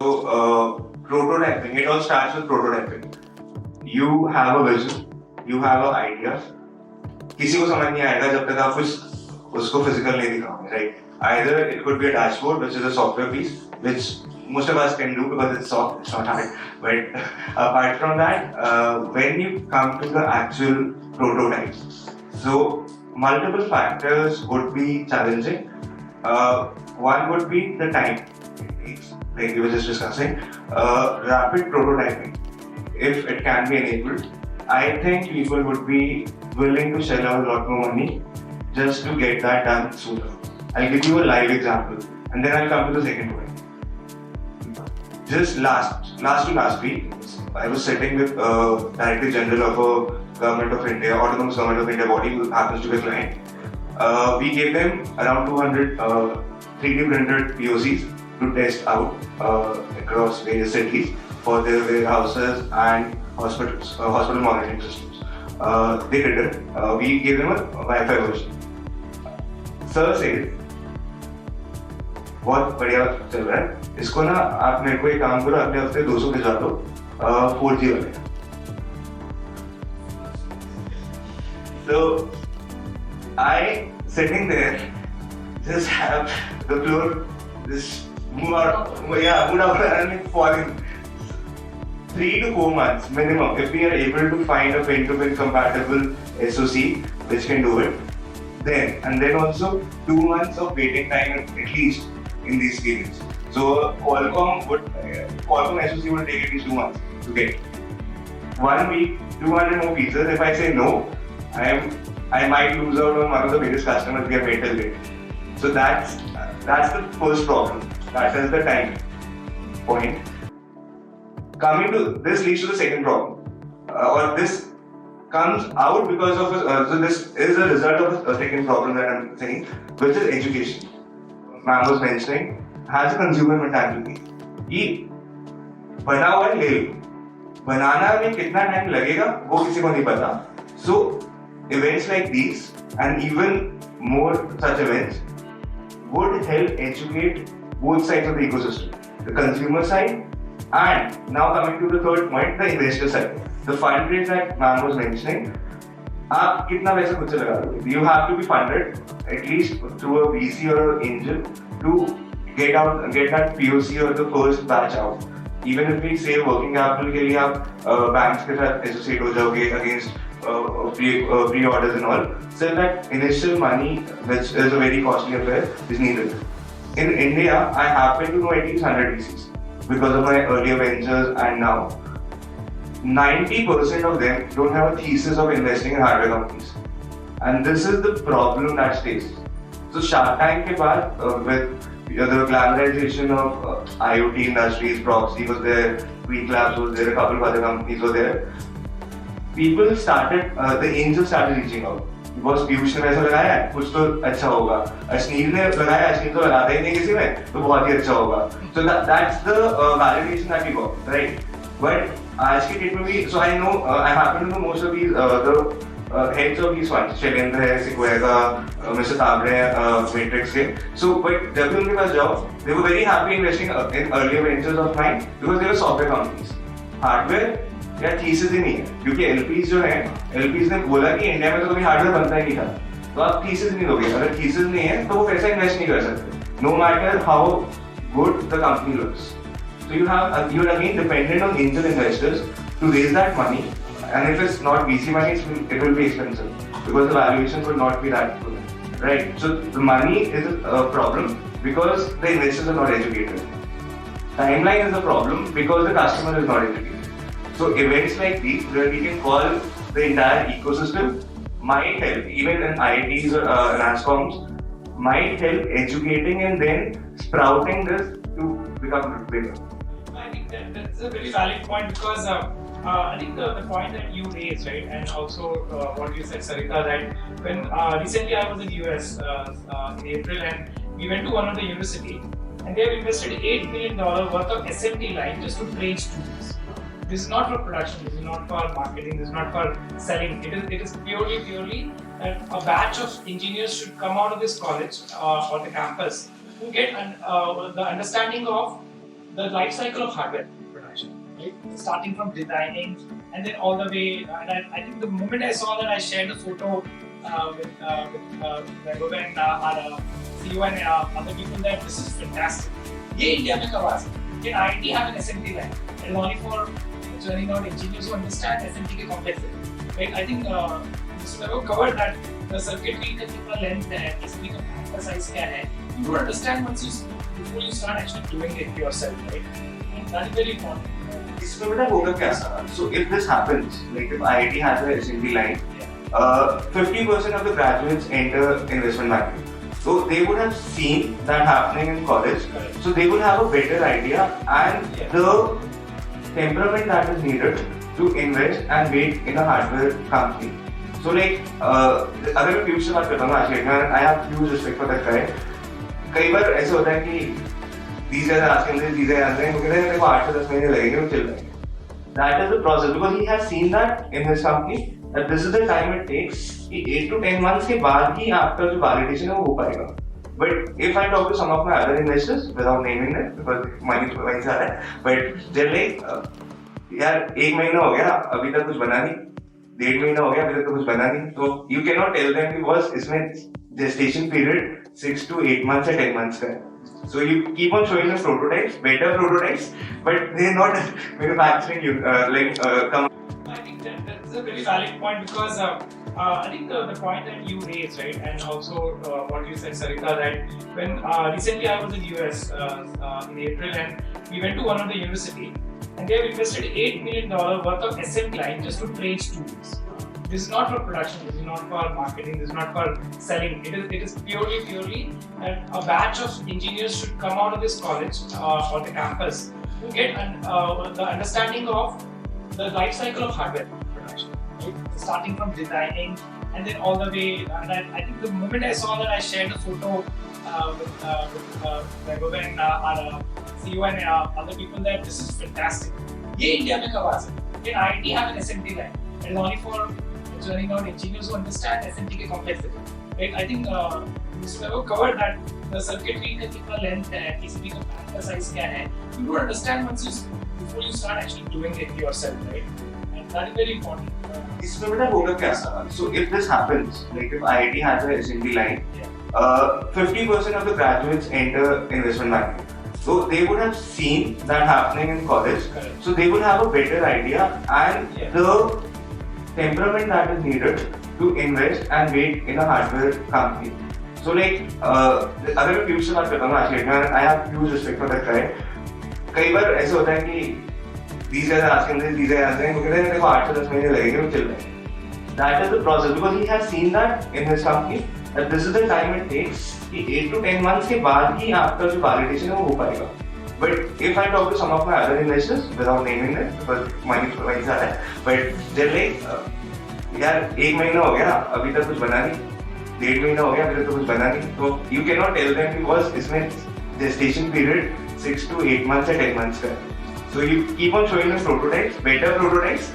Prototyping, it all starts with prototyping. You have a vision, you have an idea. किसी को समझ नहीं आएगा जब तक आप उसको physical नहीं दिखाओगे, right? Either it could be a dashboard, which is a software piece, which most of us can do because it's soft, it's not hard. But apart from that, when you come to the actual prototype, so multiple factors would be challenging. One would be the time. Like we were just discussing, rapid prototyping, if it can be enabled, I think people would be willing to shell out a lot more money just to get that done sooner. I'll give you a live example and then I'll come to the second point. Just last week, I was sitting with Director General of a Government of India, Autonomous Government of India body who happens to be a client. We gave them around 200 3D printed POCs to test out across various cities for their warehouses and hospitals, hospital monitoring systems. They did it. We gave them a Wi-Fi version. Sir said, बहुत बढ़िया चल रहा है. इसको ना आप मेरे को एक काम करो, अगले हफ्ते 200 भिजवा दो 4G वाले. So I sitting there just have the floor just move out and falling. 3 to 4 months minimum if we are able to find a pin-to-pin compatible SoC which can do it. Then also 2 months of waiting time at least in these periods. So Qualcomm SoC would take at least 2 months to get. 1 week, 200 more pieces. If I say no, I might lose out on one of the biggest customers we have made till date. So that's the first problem. That is the time point. Coming to this leads to the second problem, or this comes out because of so this is a result of a second problem that I'm saying, which is education. Ma'am was mentioning has a consumer mentality. कि बना हुआ ले लो, बनाना में कितना time लगेगा वो किसी को नहीं पता. So events like these and even more such events would help educate both sides of the ecosystem, the consumer side and now coming to the third point, the investor side. The fundraise that ma'am was mentioning, आप कितना पैसा खुद से लगा दोगे? You have to be funded at least through a VC or an angel to get that POC or the first batch out. Even if we say working capital के लिए आप banks के साथ associate हो जाओगे against pre-orders and all, so that initial money, which is a very costly affair, is needed. In India, I happen to know at least 100 VCs because of my earlier ventures and now. 90% of them don't have a thesis of investing in hardware companies. And this is the problem that stays. So Shark Tank ke baad, with the glamorization of IoT industries, Proxgy was there, Tweak Labs was there, a couple of other companies were there. People started, the angels started reaching out. Because Piyush ने पैसा लगाया है, कुछ तो अच्छा होगा. अश्नील ने लगाया, अश्नील तो लगाता ही नहीं किसी में, तो बहुत ही अच्छा होगा. So that's the validation that we got, right? But आज की डेट में भी, so I know, I happen to know most of these the heads of these funds, Shailendra है, Sequoia, Mr. Tabre है, Matrix के. So but जब भी उनके पास जाओ, they were very happy investing in earlier ventures of mine because they were software companies. Hardware या thesis ही नहीं है, क्योंकि एलपीज जो है, एलपीज ने बोला कि इंडिया में तो कभी हार्डवेयर बनता ही नहीं था, तो आप थीसिस नहीं दोगे. अगर थीसिस नहीं है तो वो पैसा इन्वेस्ट नहीं कर सकते, no matter how good the company looks. So you are again dependent on angel investors to raise that money, and if it's not VC money, it will be expensive because the valuation will not be that good, right? So the money is a problem because the investors are not educated. Timeline is a problem because the customer is not educated. So events like these, where we can call the entire ecosystem, might help, even in IITs or NASCOMs, might help educating and then sprouting this to become bigger. I think that's a very valid point because I think the point that you raised, right, and also what you said, Sarita, that when recently I was in US in April and we went to one of the university and they have invested $8 million worth of SMT line just to train students. This is not for production, this is not for marketing, this is not for selling. It is purely that a batch of engineers should come out of this college or the campus who get the understanding of the life cycle of hardware production, right? Starting from designing and then all the way. And I think the moment I saw that, I shared a photo with Vaibhav and our CEO and other people that this is fantastic. ये India में करवा सकते हैं. IIT have an SMT line. And only for churning out engineers who understand SMT के complexity. Right? I think Mr. Vaibhav covered that the circuitry का कितना length है, PCB का pack size क्या है. You don't understand before you start actually doing it yourself, right? And that is very important. इसमें बेटा होगा क्या सारा? So if this happens, like if IIT has a SMT line, 50% of the graduates enter investment banking. So they would have seen that happening in college. Correct. So they would have a better idea and the temperament that is needed to invest and wait in a hardware company. So like, अगर मैं future बात करता हूँ आशीष, I have huge respect for that guy. कई बार ऐसा होता है कि these guys are asking this, these guys are answering, वो कहते हैं देखो 8 से 10 महीने लगेंगे, वो चल जाएंगे. That is the process because he has seen that in his company that this is the time it takes कि 8 to 10 months के बाद ही आपका जो validation है वो हो पाएगा. But if I talk to some of my other investors without naming them because money वहीं से आ रहा है, but they're like यार 1 महीना हो गया अभी तक कुछ बना नहीं, 1.5 महीना हो गया अभी तक तो कुछ बना नहीं, तो you cannot tell them कि बस इसमें gestation period 6 to 8 months or 10 months का है. So you keep on showing them prototypes, better prototypes, but they're not manufacturing you I think that's a very valid point because I think the point that you raised, right, and also what you said, Sarita, that when recently I was in US in April and we went to one of the university and they have invested $8 million worth of SMT line just to train students. This is not for production, this is not for marketing, this is not for selling. It is purely that a batch of engineers should come out of this college or the campus to get the understanding of the life cycle of hardware production, right? Starting from designing and then all the way. And I think the moment I saw that, I shared a photo with Vaibhav and our CEO and other people that this is fantastic. ये India में करवा सकते हैं. IIT have an SMT line. And only for churning out engineers who understand SMT के complexity. Right? I think Mr. Vaibhav covered that the circuitry का कितना length है, PCB का pack size क्या है. You don't understand before you start actually doing it yourself, right? And that is very important. इसमें बेटा होगा क्या सारा? So if this happens, like if IIT has a SMT line, 50% of the graduates enter investment banking. So they would have seen that happening in college. Correct. So they would have a better idea and the temperament that is needed to invest and wait in a hardware company. So like, अगर मैं future बात करता हूँ आशीष, I have huge respect for that guy. कई बार ऐसा होता है कि these guys are asking this, these guys are answering, वो कहते हैं देखो 8 से 10 महीने लगेंगे, वो चल जाएंगे. That is the process because he has seen that in his company that this is the time it takes कि 8 to 10 months के बाद ही आपका जो validation है वो हो पाएगा. But if I talk to some of my other investors without naming them because money वहीं से आ रहा है, but they're like यार 1 महीना हो गया अभी तक कुछ बना नहीं, 1.5 महीना हो गया अभी तक तो कुछ बना नहीं, तो you cannot tell them कि बस इसमें gestation period 6 to 8 months or 10 months का है. So you keep on showing them prototypes, better prototypes,